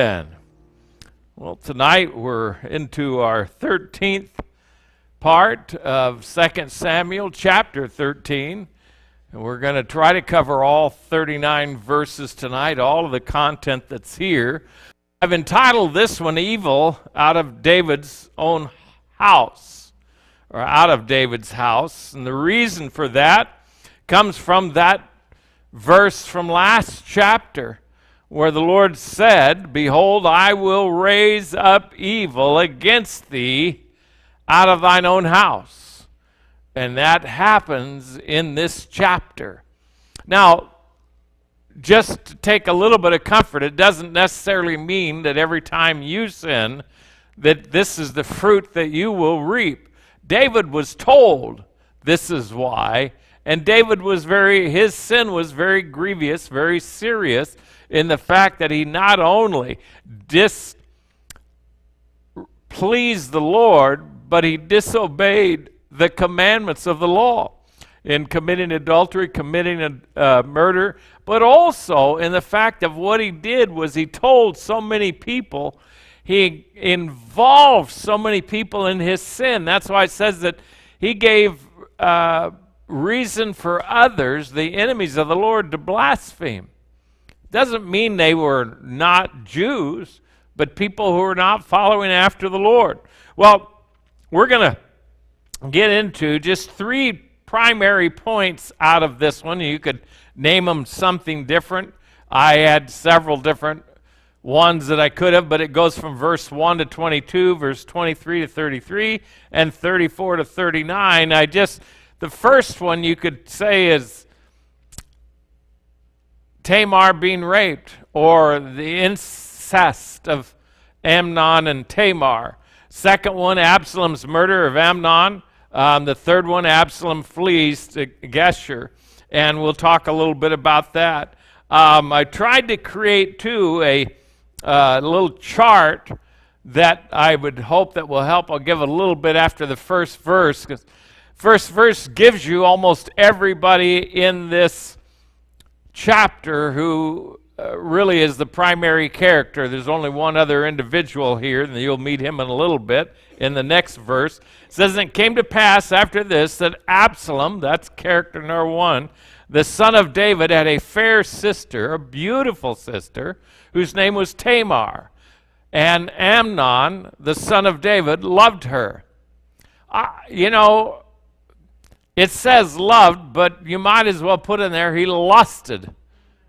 Amen. Well, tonight we're into our 13th part of 2 Samuel chapter 13. And we're going to try to cover all 39 verses tonight, all of the content that's here. I've entitled this one, Evil Out of David's Own House, or Out of David's House. And the reason for that comes from that verse from last chapter, where the Lord said, "Behold, I will raise up evil against thee out of thine own house." And that happens in this chapter. Now, just to take a little bit of comfort, it doesn't necessarily mean that every time you sin, that this is the fruit that you will reap. David was told this is why, and his sin was very grievous, very serious, in the fact that he not only displeased the Lord, but he disobeyed the commandments of the law in committing adultery, committing murder, but also in the fact of what he did was he told so many people, he involved so many people in his sin. That's why it says that he gave reason for others, the enemies of the Lord, to blaspheme. Doesn't mean they were not Jews, but people who were not following after the Lord. Well, we're going to get into just three primary points out of this one. You could name them something different. I had several different ones that I could have, but it goes from verse 1 to 22, verse 23 to 33, and 34 to 39. The first one you could say is Tamar being raped, or the incest of Amnon and Tamar. Second one, Absalom's murder of Amnon. The third one, Absalom flees to Geshur, and we'll talk a little bit about that. I tried to create, too, a little chart that I would hope that will help. I'll give a little bit after the first verse, because first verse gives you almost everybody in this chapter who really is the primary character. There's only one other individual here, and you'll meet him in a little bit in the next verse. It says, "And it came to pass after this that Absalom," that's character number one, "the son of David, had a fair sister, a beautiful sister, whose name was Tamar. And Amnon, the son of David, loved her." It says loved, but you might as well put in there he lusted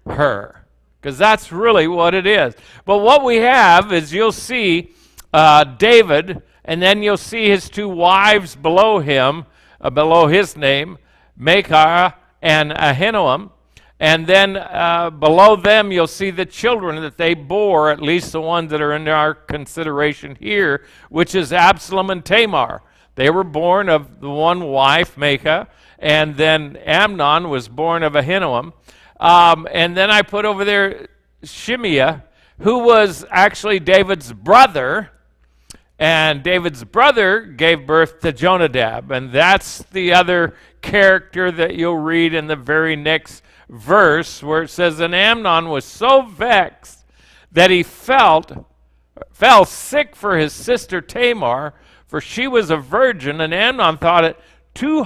her, because that's really what it is. But what we have is you'll see David, and then you'll see his two wives below him, below his name, Machir and Ahinoam. And then below them you'll see the children that they bore, at least the ones that are in our consideration here, which is Absalom and Tamar. They were born of the one wife, Machir, and then Amnon was born of Ahinoam. And then I put over there Shimei, who was actually David's brother, and David's brother gave birth to Jonadab, and that's the other character that you'll read in the very next verse, where it says, "And Amnon was so vexed that he fell sick for his sister Tamar, for she was a virgin, and Amnon thought it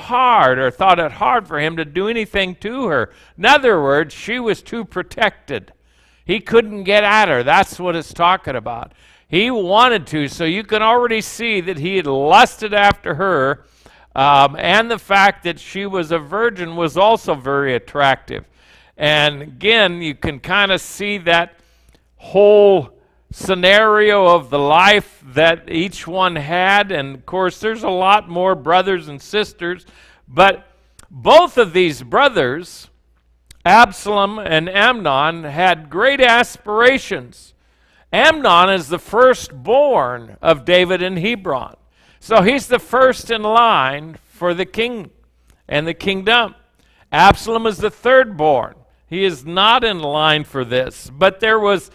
hard for him to do anything to her." In other words, she was too protected. He couldn't get at her. That's what it's talking about. He wanted to, so you can already see that he had lusted after her, and the fact that she was a virgin was also very attractive. And again, you can kind of see that whole scenario of the life that each one had. And of course, there's a lot more brothers and sisters, but both of these brothers, Absalom and Amnon, had great aspirations. Amnon is the firstborn of David in Hebron, so he's the first in line for the king and the kingdom. Absalom is the thirdborn. He is not in line for this, but there was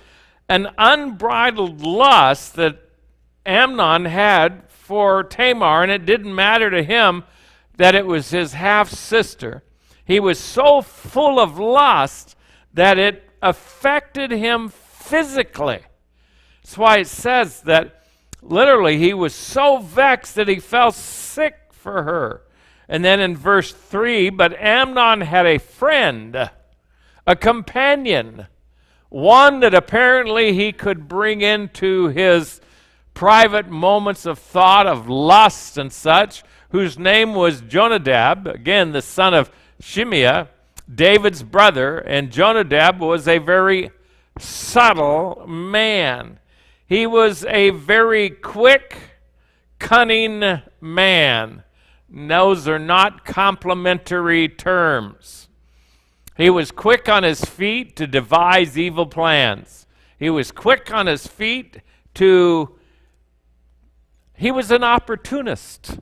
an unbridled lust that Amnon had for Tamar, and it didn't matter to him that it was his half-sister. He was so full of lust that it affected him physically. That's why it says that literally he was so vexed that he fell sick for her. And then in verse 3, but Amnon had a friend, a companion, one that apparently he could bring into his private moments of thought of lust and such, whose name was Jonadab, again the son of Shimeah, David's brother. And Jonadab was a very subtle man. He was a very quick, cunning man. Those are not complimentary terms. He was quick on his feet to devise evil plans. He was quick on his feet he was an opportunist.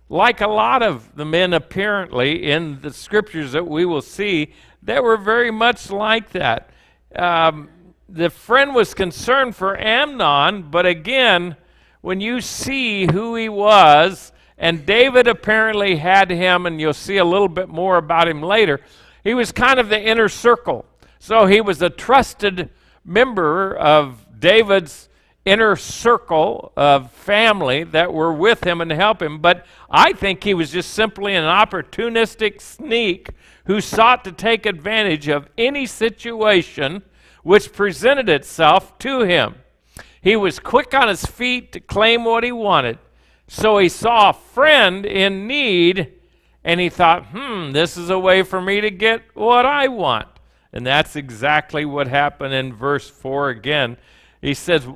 Like a lot of the men apparently in the scriptures that we will see, they were very much like that. The friend was concerned for Amnon, but again, when you see who he was, and David apparently had him, and you'll see a little bit more about him later, he was kind of the inner circle. So he was a trusted member of David's inner circle of family that were with him and help him. But I think he was just simply an opportunistic sneak who sought to take advantage of any situation which presented itself to him. He was quick on his feet to claim what he wanted. So he saw a friend in need, and he thought, this is a way for me to get what I want. And that's exactly what happened in verse 4 again. He says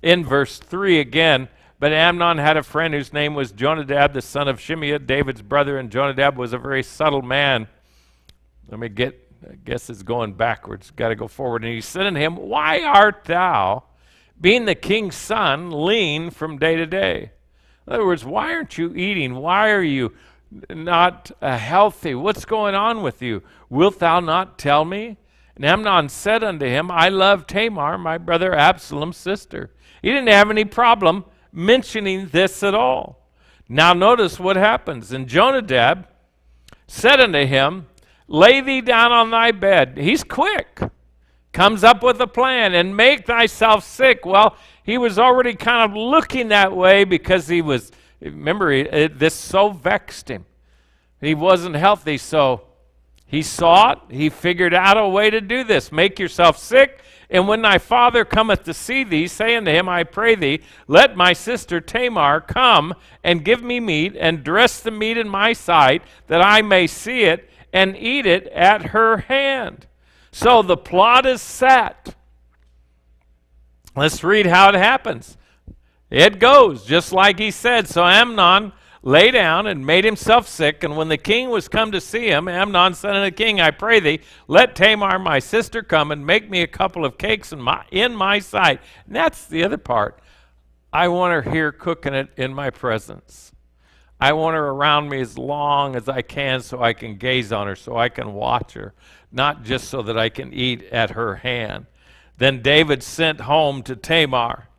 in verse 3 again, but Amnon had a friend whose name was Jonadab, the son of Shimeah, David's brother, and Jonadab was a very subtle man. I guess it's going backwards. Got to go forward. And he said unto him, why art thou, being the king's son, lean from day to day? In other words, why aren't you eating? Why are you not healthy? What's going on with you? Wilt thou not tell me? And Amnon said unto him, I love Tamar, my brother Absalom's sister. He didn't have any problem mentioning this at all. Now notice what happens. And Jonadab said unto him, lay thee down on thy bed. He's quick. Comes up with a plan, and make thyself sick. Well, he was already kind of looking that way because he was, this so vexed him. He wasn't healthy, so he saw it. He figured out a way to do this. Make yourself sick, and when thy father cometh to see thee, say unto him, I pray thee, let my sister Tamar come and give me meat, and dress the meat in my sight, that I may see it, and eat it at her hand. So the plot is set. Let's read how it happens. It goes just like he said. So Amnon lay down and made himself sick. And when the king was come to see him, Amnon said unto the king, I pray thee, let Tamar my sister come and make me a couple of cakes in my sight. And that's the other part. I want her here cooking it in my presence. I want her around me as long as I can so I can gaze on her, so I can watch her, not just so that I can eat at her hand. Then David sent home to Tamar,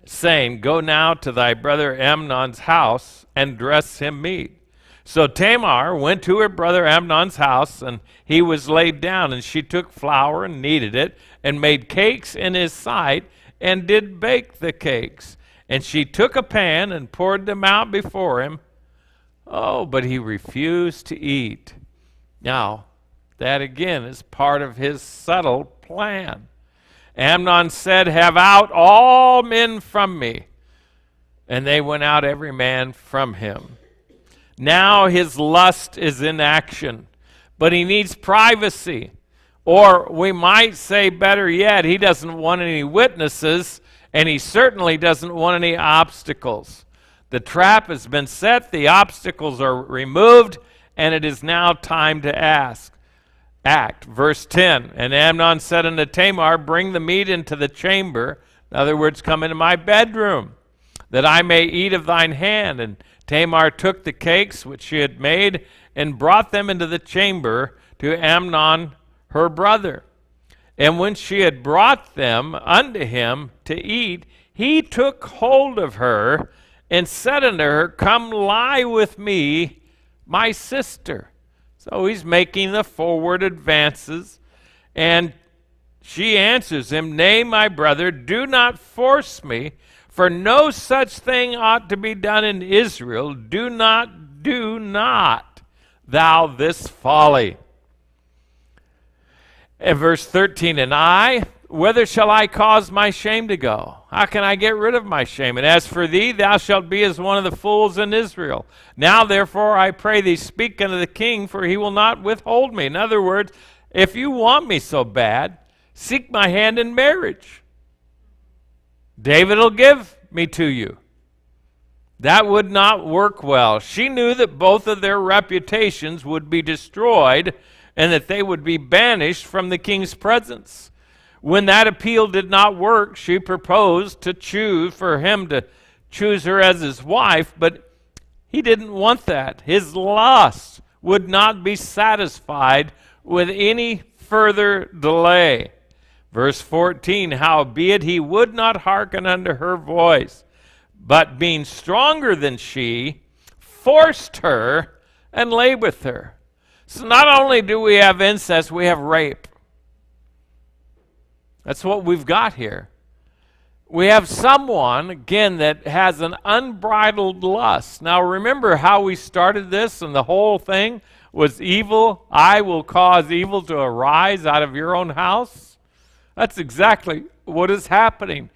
saying, go now to thy brother Amnon's house and dress him meat. So Tamar went to her brother Amnon's house, and he was laid down, and she took flour and kneaded it, and made cakes in his sight, and did bake the cakes. And she took a pan and poured them out before him. Oh, but he refused to eat. Now, that again is part of his subtle plan. Amnon said, have out all men from me. And they went out every man from him. Now his lust is in action, but he needs privacy. Or we might say better yet, he doesn't want any witnesses, and he certainly doesn't want any obstacles. The trap has been set, the obstacles are removed, and it is now time to act. Verse 10, and Amnon said unto Tamar, bring the meat into the chamber, in other words, come into my bedroom, that I may eat of thine hand. And Tamar took the cakes which she had made, and brought them into the chamber to Amnon her brother. And when she had brought them unto him to eat, he took hold of her, and said unto her, come lie with me, my sister. So he's making the forward advances, and she answers him, Nay, my brother, do not force me, for no such thing ought to be done in Israel. Do not thou this folly. In verse 13, and I, whither shall I cause my shame to go? How can I get rid of my shame? And as for thee, thou shalt be as one of the fools in Israel. Now, therefore, I pray thee, speak unto the king, for he will not withhold me. In other words, if you want me so bad, seek my hand in marriage. David will give me to you. That would not work well. She knew that both of their reputations would be destroyed and that they would be banished from the king's presence. When that appeal did not work, she proposed to choose for him to choose her as his wife, but he didn't want that. His lust would not be satisfied with any further delay. Verse 14, howbeit he would not hearken unto her voice, but being stronger than she, forced her and lay with her. So not only do we have incest, we have rape. That's what we've got here. We have someone, again, that has an unbridled lust. Now remember how we started this, and the whole thing was evil. I will cause evil to arise out of your own house. That's exactly what is happening.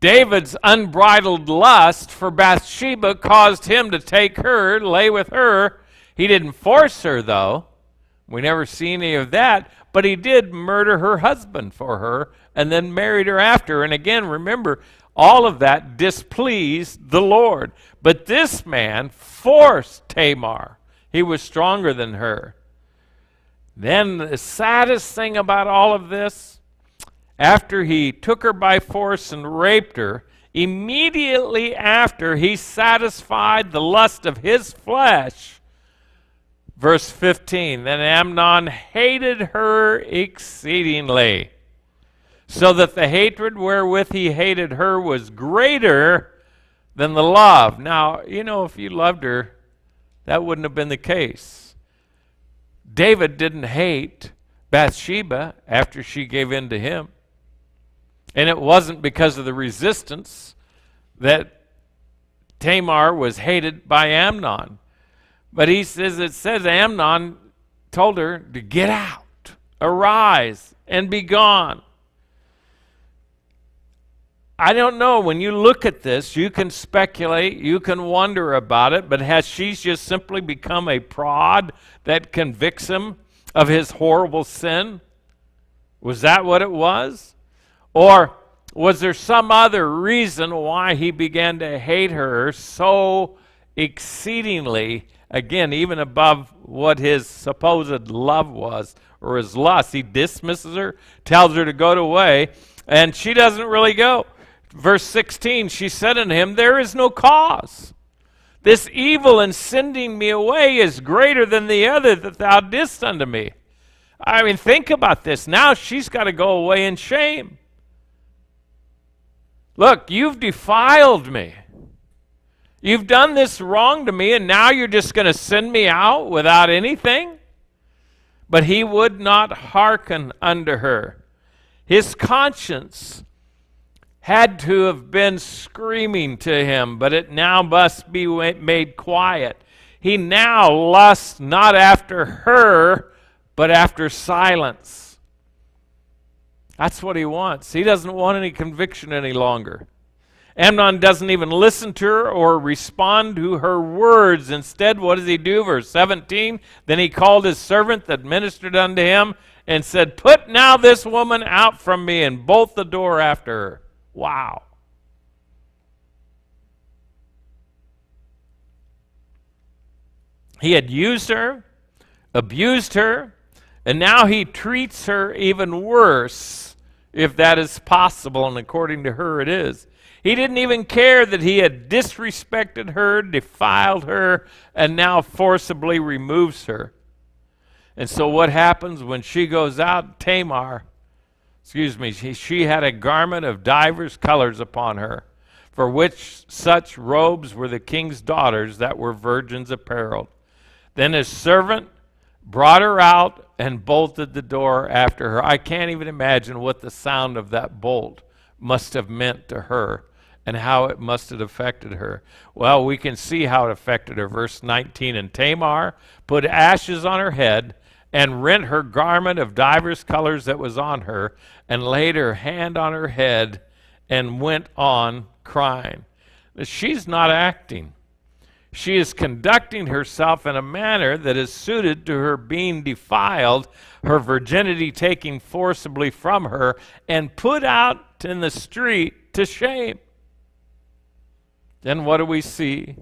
David's unbridled lust for Bathsheba caused him to take her, lay with her. He didn't force her, though. We never see any of that. But he did murder her husband for her and then married her after. And again, remember, all of that displeased the Lord. But this man forced Tamar. He was stronger than her. Then the saddest thing about all of this, after he took her by force and raped her, immediately after he satisfied the lust of his flesh, verse 15, then Amnon hated her exceedingly, so that the hatred wherewith he hated her was greater than the love. Now, you know, if you loved her, that wouldn't have been the case. David didn't hate Bathsheba after she gave in to him. And it wasn't because of the resistance that Tamar was hated by Amnon. But it says Amnon told her to get out, arise, and be gone. I don't know. When you look at this, you can speculate, you can wonder about it, but has she just simply become a prod that convicts him of his horrible sin? Was that what it was? Or was there some other reason why he began to hate her so exceedingly, again, even above what his supposed love was or his lust? He dismisses her, tells her to go away, and she doesn't really go. Verse 16, she said unto him, there is no cause. This evil in sending me away is greater than the other that thou didst unto me. I mean, think about this. Now she's got to go away in shame. Look, you've defiled me. You've done this wrong to me, and now you're just going to send me out without anything? But he would not hearken unto her. His conscience had to have been screaming to him, but it now must be made quiet. He now lusts not after her, but after silence. That's what he wants. He doesn't want any conviction any longer. Amnon doesn't even listen to her or respond to her words. Instead, what does he do? Verse 17, then he called his servant that ministered unto him and said, put now this woman out from me, and bolt the door after her. Wow. He had used her, abused her, and now he treats her even worse, if that is possible, and according to her it is. He didn't even care that he had disrespected her, defiled her, and now forcibly removes her. And so what happens when she goes out? Tamar, she had a garment of divers colors upon her, for which such robes were the king's daughters that were virgins apparelled. Then his servant brought her out, and bolted the door after her. I can't even imagine what the sound of that bolt must have meant to her and how it must have affected her. Well, we can see how it affected her. Verse 19, and Tamar put ashes on her head and rent her garment of divers colors that was on her, and laid her hand on her head and went on crying. She's not acting. She is conducting herself in a manner that is suited to her being defiled, her virginity taken forcibly from her, and put out in the street to shame. Then what do we see?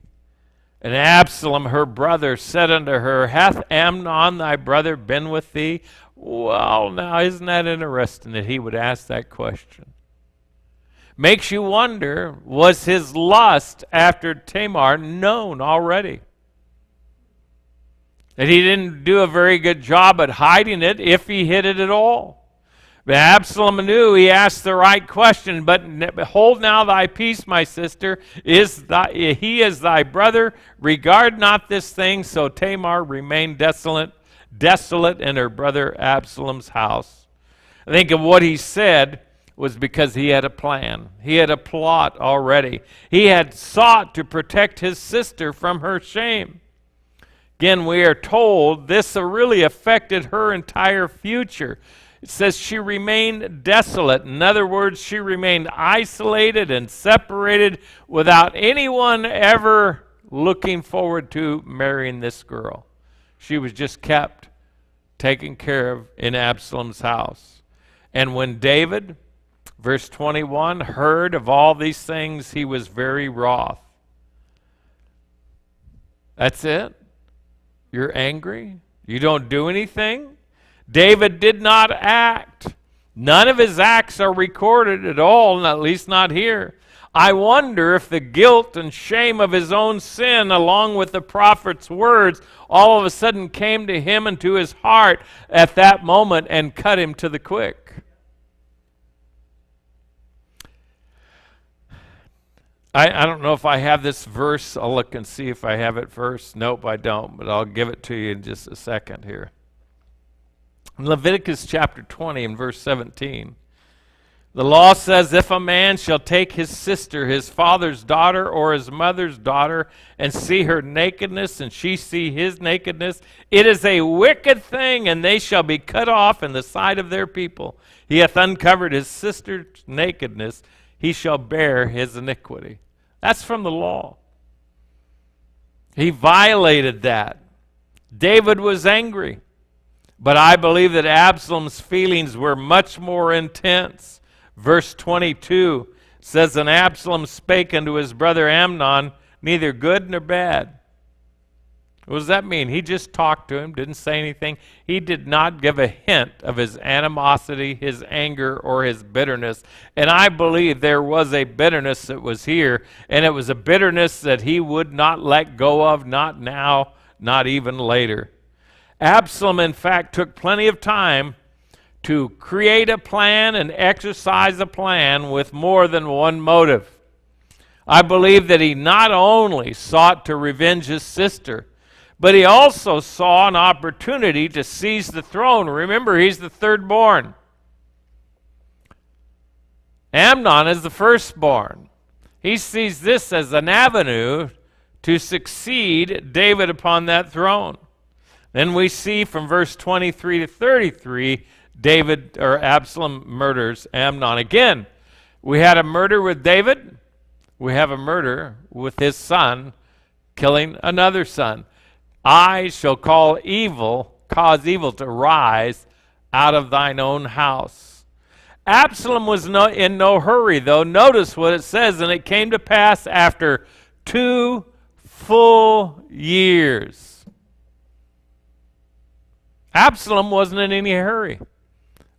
And Absalom, her brother, said unto her, hath Amnon thy brother been with thee? Well, now, isn't that interesting that he would ask that question? Makes you wonder, was his lust after Tamar known already? That he didn't do a very good job at hiding it, if he hid it at all. But Absalom knew he asked the right question. But behold now thy peace, my sister, he is thy brother. Regard not this thing. So Tamar remained desolate in her brother Absalom's house. I think of what he said was because he had a plan. He had a plot already. He had sought to protect his sister from her shame. Again, we are told this really affected her entire future. It says she remained desolate. In other words, she remained isolated and separated without anyone ever looking forward to marrying this girl. She was just kept taken care of in Absalom's house. And when David, verse 21, heard of all these things, he was very wroth. That's it? You're angry? You don't do anything? David did not act. None of his acts are recorded at all, at least not here. I wonder if the guilt and shame of his own sin, along with the prophet's words, all of a sudden came to him and to his heart at that moment and cut him to the quick. I don't know if I have this verse. I'll look and see if I have it first. Nope, I don't, but I'll give it to you in just a second here. In Leviticus chapter 20 and verse 17, the law says, if a man shall take his sister, his father's daughter, or his mother's daughter, and see her nakedness, and she see his nakedness, it is a wicked thing, and they shall be cut off in the sight of their people. He hath uncovered his sister's nakedness, he shall bear his iniquity. That's from the law. He violated that. David was angry. But I believe that Absalom's feelings were much more intense. Verse 22 says, and Absalom spake unto his brother Amnon, neither good nor bad. What does that mean? He just talked to him, didn't say anything. He did not give a hint of his animosity, his anger, or his bitterness. And I believe there was a bitterness that was here, and it was a bitterness that he would not let go of, not now, not even later. Absalom, in fact, took plenty of time to create a plan and exercise a plan with more than one motive. I believe that he not only sought to revenge his sister, but he also saw an opportunity to seize the throne. Remember, he's the third born. Amnon is the firstborn. He sees this as an avenue to succeed David upon that throne. Then we see from verse 23 to 33, Absalom murders Amnon. Again, we had a murder with David. We have a murder with his son killing another son. I shall cause evil to rise out of thine own house. Absalom was in no hurry, though. Notice what it says, and it came to pass after 2 full years. Absalom wasn't in any hurry,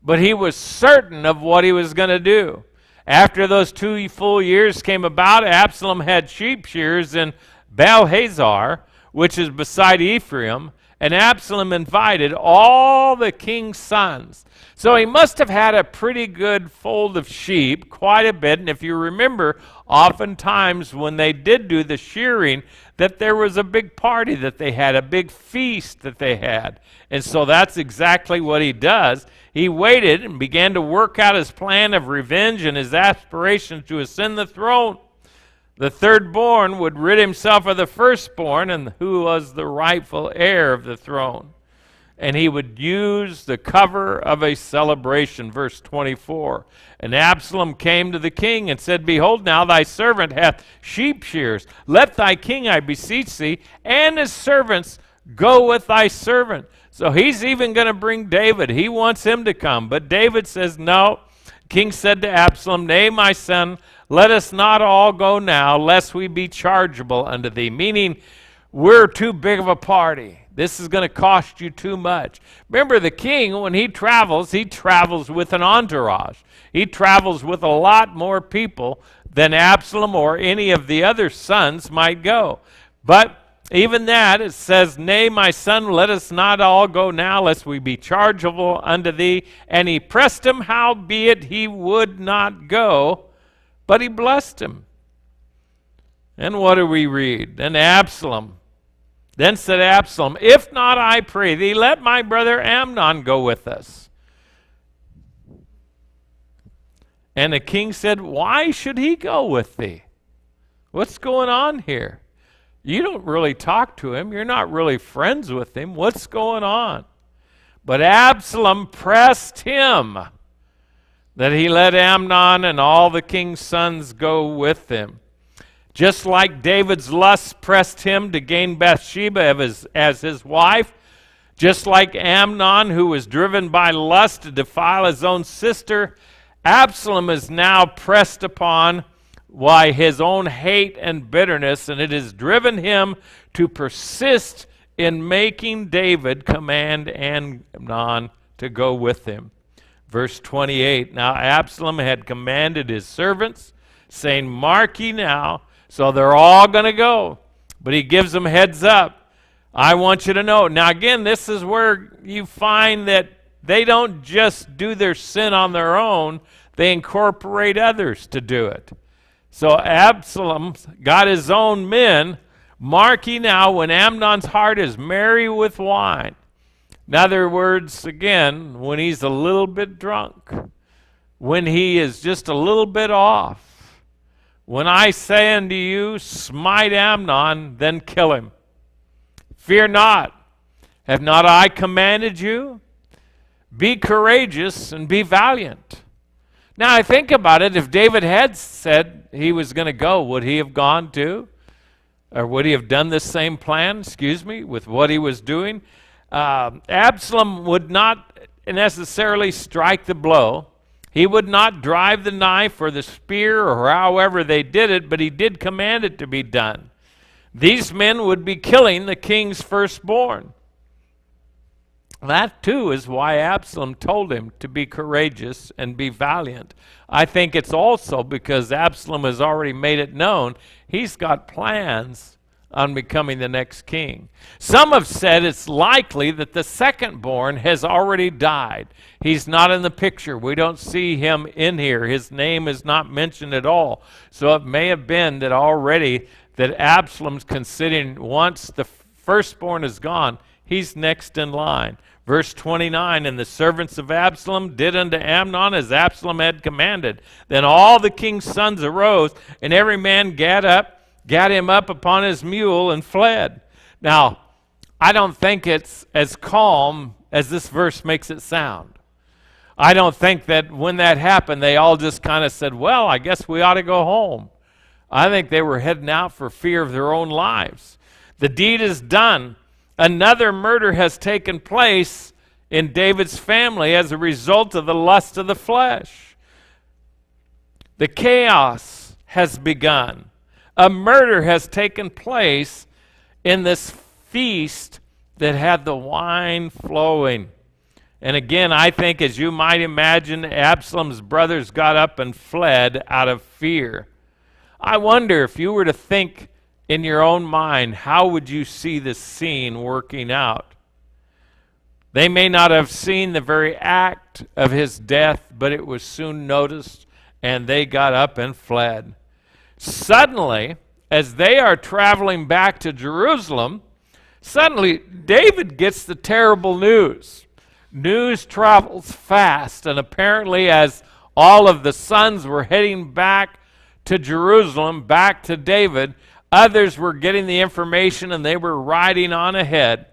but he was certain of what he was going to do. After those 2 full years came about, Absalom had sheep shears in Baal-Hazor, which is beside Ephraim, And Absalom invited all the king's sons. So he must have had a pretty good fold of sheep, quite a bit. And if you remember, oftentimes when they did do the shearing, that there was a big party that they had, a big feast that they had. And so that's exactly what he does. He waited and began to work out his plan of revenge and his aspiration to ascend the throne. The third-born would rid himself of the firstborn, and who was the rightful heir of the throne. And he would use the cover of a celebration. Verse 24. And Absalom came to the king and said, Behold, now thy servant hath sheep shears. Let thy king, I beseech thee, and his servants go with thy servant. So he's even going to bring David. He wants him to come. But David says, no. King said to Absalom, Nay, my son, let us not all go now, lest we be chargeable unto thee. Meaning, we're too big of a party. This is going to cost you too much. Remember, the king, when he travels with an entourage. He travels with a lot more people than Absalom or any of the other sons might go. But even that, it says, Nay, my son, let us not all go now, lest we be chargeable unto thee. And he pressed him, howbeit he would not go, but he blessed him. And what do we read? Then said Absalom, If not, I pray thee, let my brother Amnon go with us. And the king said, Why should he go with thee? What's going on here? You don't really talk to him. You're not really friends with him. What's going on? But Absalom pressed him that he let Amnon and all the king's sons go with him. Just like David's lust pressed him to gain Bathsheba as his wife, just like Amnon, who was driven by lust to defile his own sister, Absalom is now pressed upon by his own hate and bitterness, and it has driven him to persist in making David command Amnon to go with him. Verse 28, Now Absalom had commanded his servants, saying, Mark ye now. So they're all going to go. But he gives them heads up. I want you to know. Now again, this is where you find that they don't just do their sin on their own. They incorporate others to do it. So Absalom got his own men. Mark ye now, when Amnon's heart is merry with wine. In other words, again, when he's a little bit drunk. When he is just a little bit off. When I say unto you, smite Amnon, then kill him. Fear not. Have not I commanded you? Be courageous and be valiant. Now I think about it, if David had said he was going to go, would he have gone too? Or would he have done the same plan, with what he was doing? Absalom would not necessarily strike the blow. He would not drive the knife or the spear or however they did it, but he did command it to be done. These men would be killing the king's firstborn. That too is why Absalom told him to be courageous and be valiant. I think it's also because Absalom has already made it known he's got plans on becoming the next king. Some have said it's likely that the second-born has already died. He's not in the picture. We don't see him in here. His name is not mentioned at all. So it may have been that already that Absalom's considering once the firstborn is gone, he's next in line. Verse 29, And the servants of Absalom did unto Amnon as Absalom had commanded. Then all the king's sons arose, and every man gat him up upon his mule and fled. Now, I don't think it's as calm as this verse makes it sound. I don't think that when that happened, they all just kind of said, well, I guess we ought to go home. I think they were heading out for fear of their own lives. The deed is done. Another murder has taken place in David's family as a result of the lust of the flesh. The chaos has begun. A murder has taken place in this feast that had the wine flowing. And again, I think, as you might imagine, Absalom's brothers got up and fled out of fear. I wonder if you were to think in your own mind, how would you see this scene working out? They may not have seen the very act of his death, but it was soon noticed, and they got up and fled. Suddenly, as they are traveling back to Jerusalem, suddenly David gets the terrible news. News travels fast, and apparently as all of the sons were heading back to Jerusalem, back to David, others were getting the information and they were riding on ahead.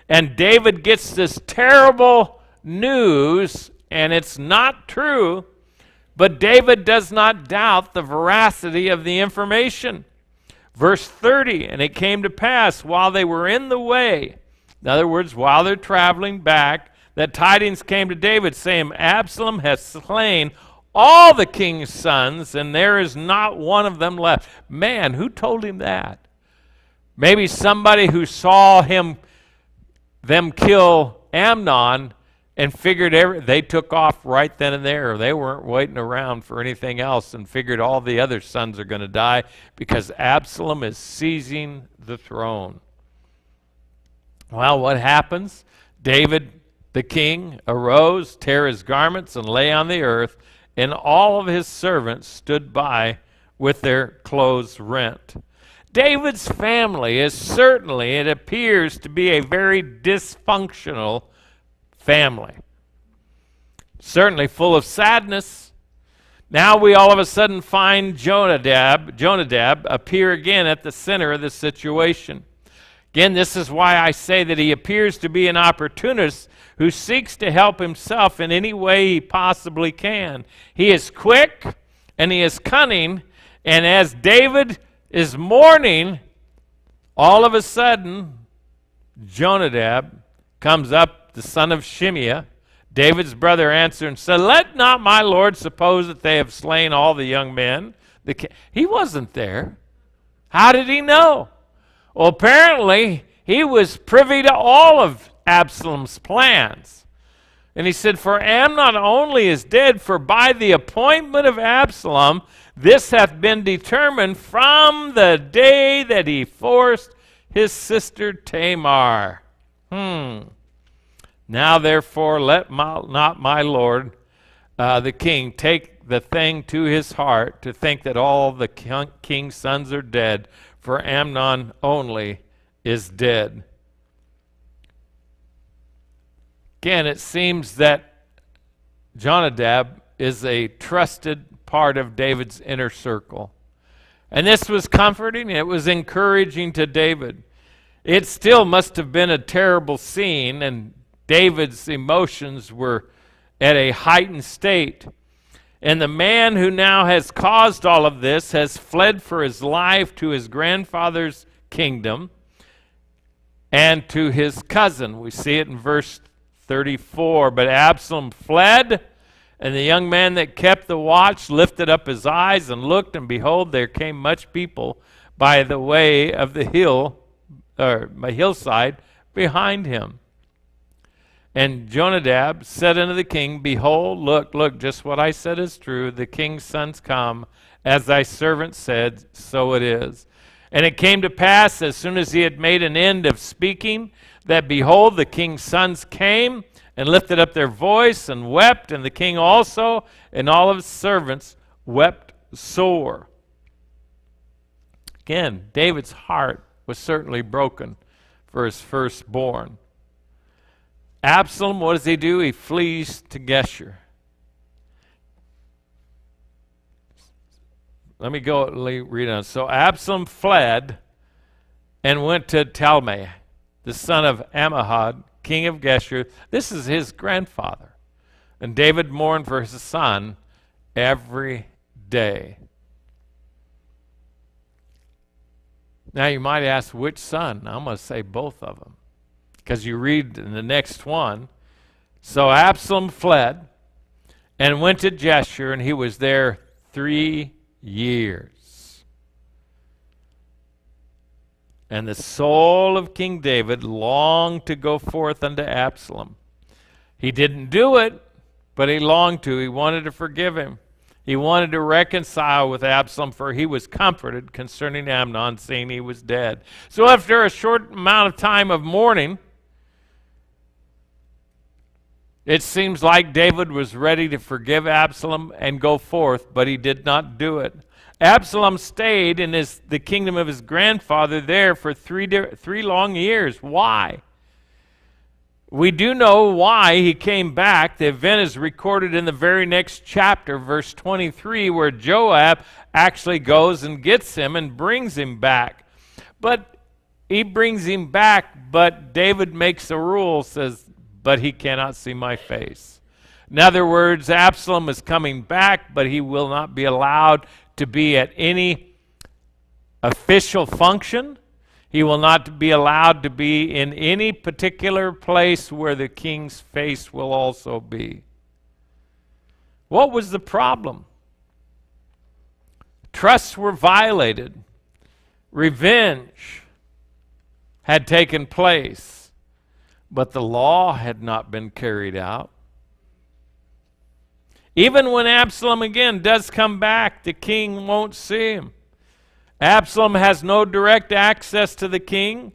And David gets this terrible news, and it's not true, but David does not doubt the veracity of the information. Verse 30, and it came to pass while they were in the way, in other words, while they're traveling back, that tidings came to David, saying, Absalom has slain all the king's sons, and there is not one of them left. Man, who told him that? Maybe somebody who saw them kill Amnon and figured they took off right then and there. They weren't waiting around for anything else and figured all the other sons are going to die because Absalom is seizing the throne. Well, what happens? David, the king, arose, tore his garments, and lay on the earth, and all of his servants stood by with their clothes rent. David's family is certainly, it appears to be a very dysfunctional family. Certainly full of sadness. Now we all of a sudden find Jonadab appear again at the center of the situation. Again, this is why I say that he appears to be an opportunist who seeks to help himself in any way he possibly can. He is quick and he is cunning, and as David is mourning, all of a sudden, Jonadab comes up, the son of Shimeah. David's brother answered and said, Let not my lord suppose that they have slain all the young men. He wasn't there. How did he know? Well, apparently, he was privy to all of Absalom's plans. And he said, For Amnon only is dead, for by the appointment of Absalom, this hath been determined from the day that he forced his sister Tamar. Now therefore let not my lord the king take the thing to his heart to think that all the king's sons are dead, for Amnon only is dead. Again, it seems that Jonadab is a trusted part of David's inner circle. And this was comforting, it was encouraging to David. It still must have been a terrible scene, and David's emotions were at a heightened state. And the man who now has caused all of this has fled for his life to his grandfather's kingdom and to his cousin. We see it in verse 34. But Absalom fled, and the young man that kept the watch lifted up his eyes and looked, and behold, there came much people by the way of the hillside behind him. And Jonadab said unto the king, Behold, look, just what I said is true. The king's sons come, as thy servant said, so it is. And it came to pass, as soon as he had made an end of speaking, that behold, the king's sons came and lifted up their voice and wept, and the king also and all of his servants wept sore. Again, David's heart was certainly broken for his firstborn. Absalom, what does he do? He flees to Geshur. Let me go read on. So Absalom fled and went to Talmai, the son of Ammihud, king of Geshur. This is his grandfather. And David mourned for his son every day. Now you might ask, which son? I'm going to say both of them, because you read in the next one. So Absalom fled and went to Geshur, and he was there 3 years. And the soul of King David longed to go forth unto Absalom. He didn't do it, but he longed to. He wanted to forgive him. He wanted to reconcile with Absalom, for he was comforted concerning Amnon, seeing he was dead. So after a short amount of time of mourning, It seems like David was ready to forgive Absalom and go forth, but he did not do it. Absalom stayed in the kingdom of his grandfather there for three long years. Why? We do know why he came back. The event is recorded in the very next chapter, verse 23, where Joab actually goes and gets him and brings him back. But he brings him back, but David makes a rule, says, but he cannot see my face. In other words, Absalom is coming back, but he will not be allowed to be at any official function. He will not be allowed to be in any particular place where the king's face will also be. What was the problem? Trusts were violated. Revenge had taken place, but the law had not been carried out. Even when Absalom again does come back, the king won't see him. Absalom has no direct access to the king,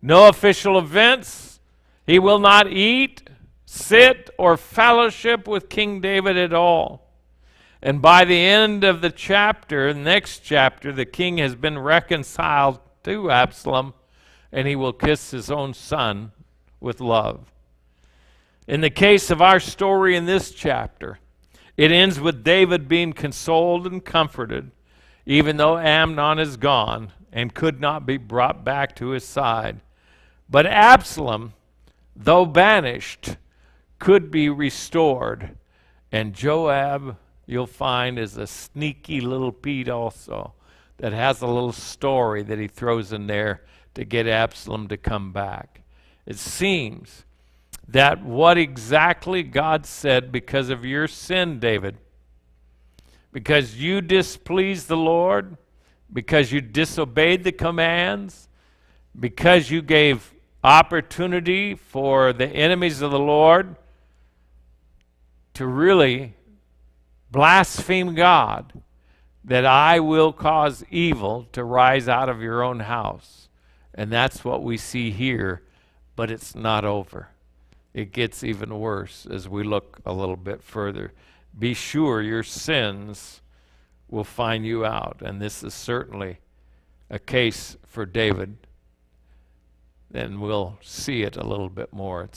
no official events. He will not eat, sit, or fellowship with King David at all. And by the end of the chapter, next chapter, the king has been reconciled to Absalom, and he will kiss his own son with love. In the case of our story in this chapter, it ends with David being consoled and comforted, even though Amnon is gone and could not be brought back to his side. But Absalom, though banished, could be restored. And Joab, you'll find, is a sneaky little Pete also that has a little story that he throws in there to get Absalom to come back. It seems that what exactly God said, because of your sin, David, because you displeased the Lord, because you disobeyed the commands, because you gave opportunity for the enemies of the Lord to really blaspheme God, that I will cause evil to rise out of your own house. And that's what we see here, but it's not over. It gets even worse as we look a little bit further. Be sure your sins will find you out. And this is certainly a case for David. And we'll see it a little bit more.